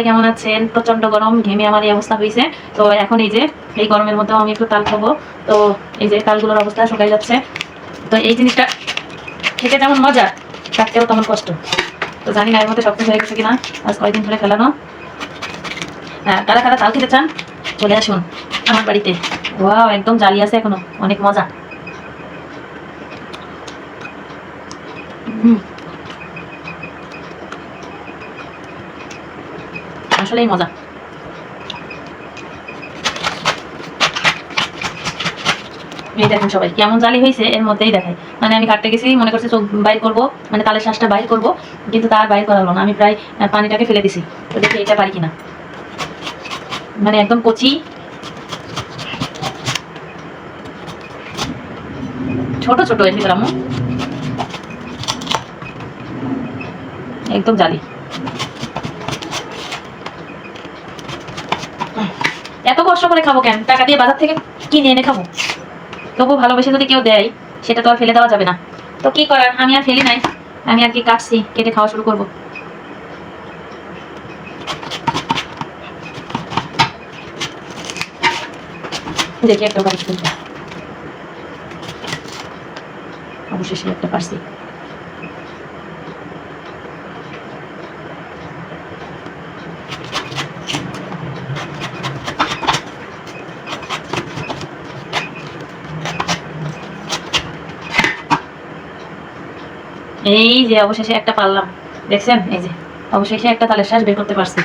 কেমন আছেন? প্রচন্ড গরম, ঘেমে আমার এই অবস্থা হয়েছে। তো এখন এই যে এই গরমের মধ্যেও আমি একটু তাল খাবো। তো এই যে তালগুলোর অবস্থা শুকাই যাচ্ছে। তো এই জিনিসটা খেতে যেমন মজা, রাখতেও তেমন কষ্ট। তো জানি না এর মধ্যে সবকিছু হয়ে গেছে কিনা, আজ কয়েকদিন ধরে ফেলানো। হ্যাঁ, কারা কারা তাল খেতে চান চলে আসুন আমার বাড়িতে। ওয়াও, একদম জালি আছে এখনো, অনেক মজা। আসলেই মজা। এই দেখেন সবাই কেমন জালি হয়েছে, এর মধ্যেই দেখায়। মানে আমি কাটতে গেছি, মনে করছি চোখ বাইর করবো, মানে তালের শ্বাসটা বাইর করবো, কিন্তু তার বাইর করা হলো না। আমি প্রায় পানিটাকে ফেলে দিছি। তো দেখি এটা পারি কিনা। মানে একদম কচি, ছোট ছোট এর ভিতরে আম্মু, একদম জালি। এত কষ্ট করে খাবো কেন? টাকা দিয়ে বাজার থেকে কিনে এনে খাবো। তবু ভালোবেসে যদি কেউ দেয়, সেটা তো আর ফেলে দেওয়া যাবে না। তো কি করার, আমি আর ফেলি নাই। আমি আর কি কাটছি, কেটে খাওয়া শুরু করবো। দেখি একটা পারি কিনা। অবশেষে একটা পারছি। এই যে অবশেষে একটা পারলাম, দেখছেন? এই যে অবশেষে একটা তালের শ্বাস বের করতে পারছি।